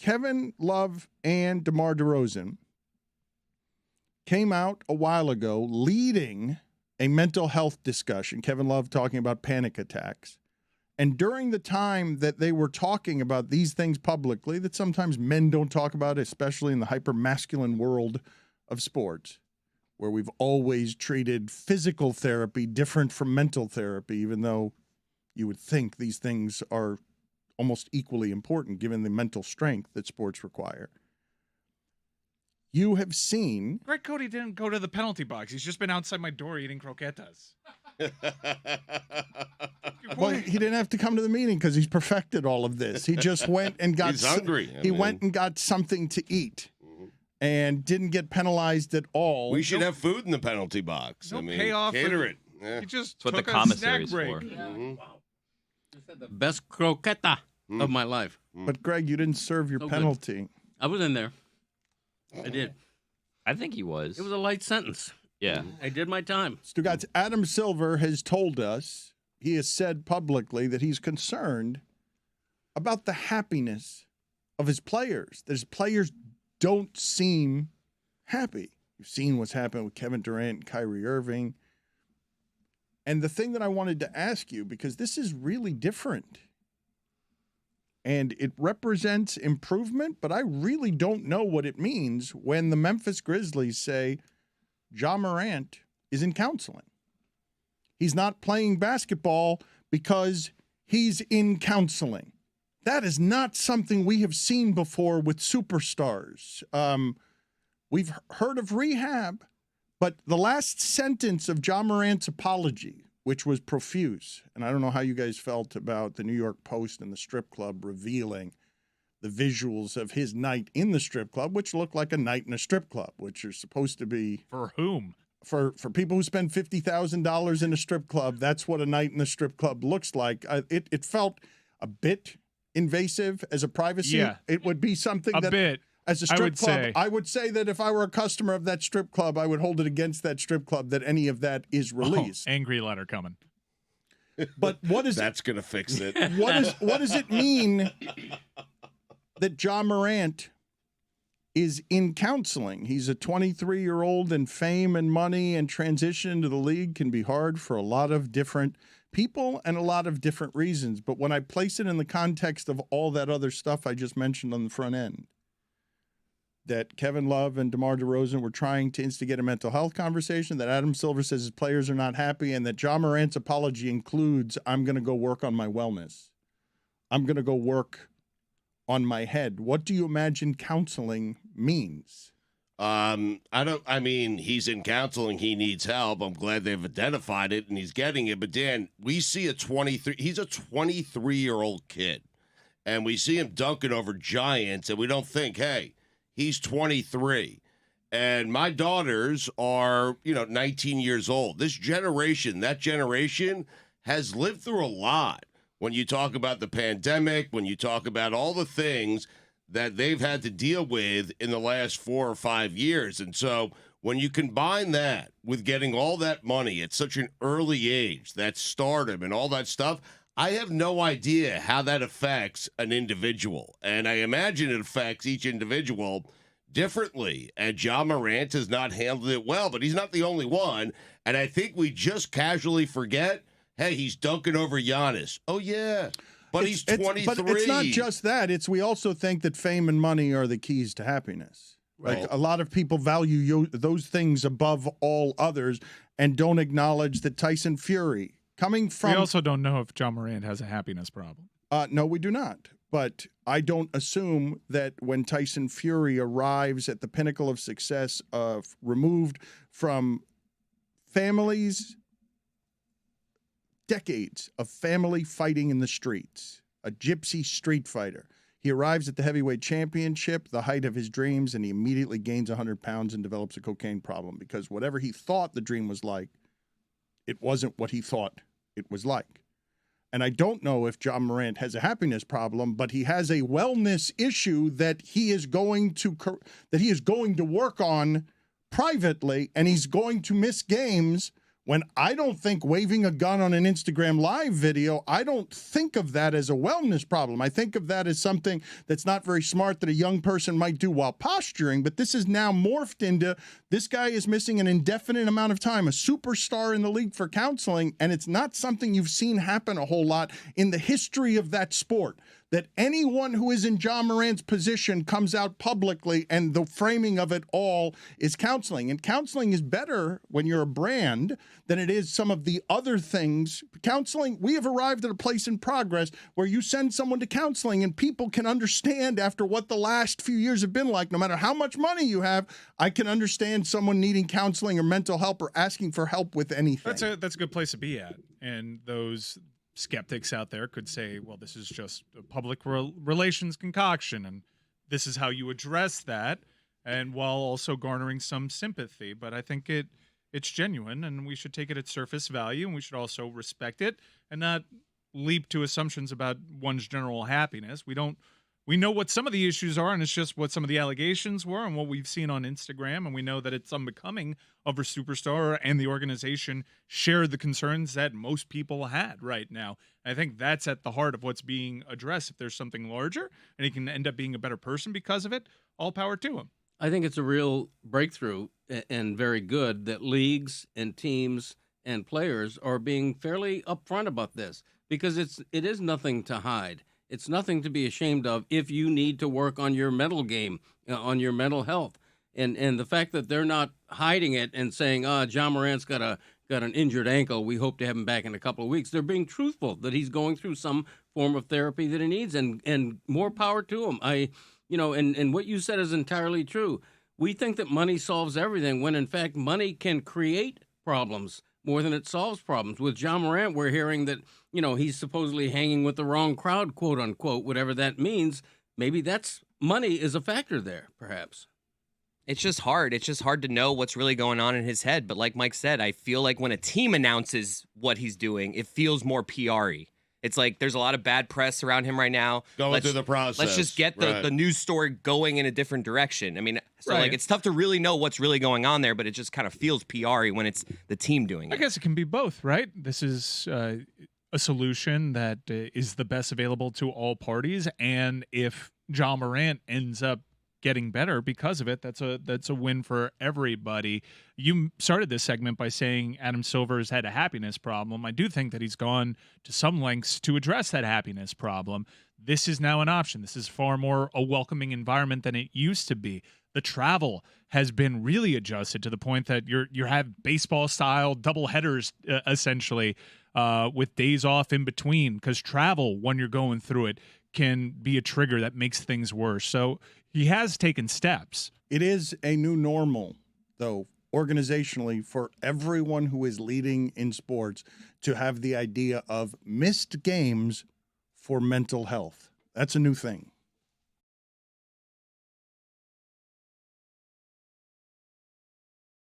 Kevin Love and DeMar DeRozan came out a while ago leading a mental health discussion. Kevin Love talking about panic attacks. And during the time that they were talking about these things publicly that sometimes men don't talk about, especially in the hyper-masculine world of sports, where we've always treated physical therapy different from mental therapy, even though you would think these things are almost equally important given the mental strength that sports require. You have seen... Greg Cody didn't go to the penalty box. He's just been outside my door eating croquetas. Well, he didn't have to come to the meeting because he's perfected all of this. He just went and got... He's hungry. He went and got something to eat and didn't get penalized at all. We should have food in the penalty box. No payoff. Cater it. He just That's what took the a commissary's snack for. break. Wow. The best croqueta of my life. But, Greg, you didn't serve your So good. penalty. I was in there. I did. I think he was. It was a light sentence. Yeah. I did my time. Stugotz, Adam Silver has told us, he has said publicly that he's concerned about the happiness of his players, that his players don't seem happy. You've seen what's happened with Kevin Durant and Kyrie Irving. And the thing that I wanted to ask you, because this is really different, and it represents improvement, but I really don't know what it means when the Memphis Grizzlies say Ja Morant is in counseling. He's not playing basketball because he's in counseling. That is not something we have seen before with superstars. We've heard of rehab, but the last sentence of Ja Morant's apology, which was profuse, and I don't know how you guys felt about the New York Post and the strip club revealing the visuals of his night in the strip club, which looked like a night in a strip club, which are supposed to be... For whom? For people who spend $50,000 in a strip club, that's what a night in a strip club looks like. It felt a bit invasive as a privacy. Yeah. It would be something A that... bit. As a strip would club, say. I would say that if I were a customer of that strip club, I would hold it against that strip club that any of that is released. Angry letter coming. But what is That's going to fix it. what does it mean that Ja Morant is in counseling? He's a 23-year-old, and fame and money and transition to the league can be hard for a lot of different people and a lot of different reasons. But when I place it in the context of all that other stuff I just mentioned on the front end, that Kevin Love and DeMar DeRozan were trying to instigate a mental health conversation, that Adam Silver says his players are not happy, and that Ja Morant's apology includes, I'm going to go work on my wellness. I'm going to go work on my head. What do you imagine counseling means? I mean, he's in counseling. He needs help. I'm glad they've identified it and he's getting it. But Dan, we see he's a 23-year-old kid, and we see him dunking over giants, and we don't think, hey, he's 23. And my daughters are, 19 years old. That generation has lived through a lot. When you talk about the pandemic, when you talk about all the things that they've had to deal with in the last 4 or 5 years. And so when you combine that with getting all that money at such an early age, that stardom and all that stuff, I have no idea how that affects an individual. And I imagine it affects each individual differently. And Ja Morant has not handled it well, but he's not the only one. And I think we just casually forget, hey, he's dunking over Giannis. Oh, yeah. But he's 23. But it's not just that. We also think that fame and money are the keys to happiness. Like, a lot of people value those things above all others and don't acknowledge that Tyson Fury, coming from... We also don't know if Ja Morant has a happiness problem. No, we do not. But I don't assume that when Tyson Fury arrives at the pinnacle of success, removed from families, decades of family fighting in the streets, a gypsy street fighter. He arrives at the heavyweight championship, the height of his dreams, and he immediately gains 100 pounds and develops a cocaine problem because whatever he thought the dream was like, it wasn't what he thought it was like. And I don't know if Ja Morant has a happiness problem, but he has a wellness issue that he is going to work on privately, and he's going to miss games When I don't think waving a gun on an Instagram live video, I don't think of that as a wellness problem. I think of that as something that's not very smart that a young person might do while posturing, but this is now morphed into this guy is missing an indefinite amount of time, a superstar in the league for counseling, and it's not something you've seen happen a whole lot in the history of that sport. That anyone who is in Ja Morant's position comes out publicly and the framing of it all is counseling. And counseling is better when you're a brand than it is some of the other things. Counseling, we have arrived at a place in progress where you send someone to counseling and people can understand after what the last few years have been like, no matter how much money you have, I can understand someone needing counseling or mental help or asking for help with anything. That's a good place to be at. And those skeptics out there could say, well, this is just a public relations concoction, and this is how you address that, and while also garnering some sympathy. But I think it's genuine, and we should take it at surface value, and we should also respect it and not leap to assumptions about one's general happiness. We know what some of the issues are, and it's just what some of the allegations were and what we've seen on Instagram, and we know that it's unbecoming of a superstar, and the organization shared the concerns that most people had right now. I think that's at the heart of what's being addressed. If there's something larger and he can end up being a better person because of it, all power to him. I think it's a real breakthrough and very good that leagues and teams and players are being fairly upfront about this, because it is nothing to hide. It's nothing to be ashamed of if you need to work on your mental game, on your mental health. And the fact that they're not hiding it and saying, Ja Morant's got an injured ankle, we hope to have him back in a couple of weeks. They're being truthful that he's going through some form of therapy that he needs, and more power to him. And what you said is entirely true. We think that money solves everything when, in fact, money can create problems more than it solves problems. With Ja Morant, we're hearing that, he's supposedly hanging with the wrong crowd, quote unquote, whatever that means. Maybe money is a factor there, perhaps. It's just hard. It's just hard to know what's really going on in his head. But like Mike said, I feel like when a team announces what he's doing, it feels more PR-y. It's like there's a lot of bad press around him right now. Going through the process. Let's just get the news story going in a different direction. I mean, like it's tough to really know what's really going on there, but it just kind of feels PR-y when it's the team doing it. I guess it can be both, right? This is a solution that is the best available to all parties, and if Ja Morant ends up getting better because of it, that's a win for everybody. You started this segment by saying Adam Silver's had a happiness problem. I do think that he's gone to some lengths to address that happiness problem. This is now an option. This is far more a welcoming environment than it used to be. The travel has been really adjusted to the point that you have baseball style double headers essentially with days off in between, because travel when you're going through it can be a trigger that makes things worse. So he has taken steps. It is a new normal, though, organizationally, for everyone who is leading in sports to have the idea of missed games for mental health. That's a new thing.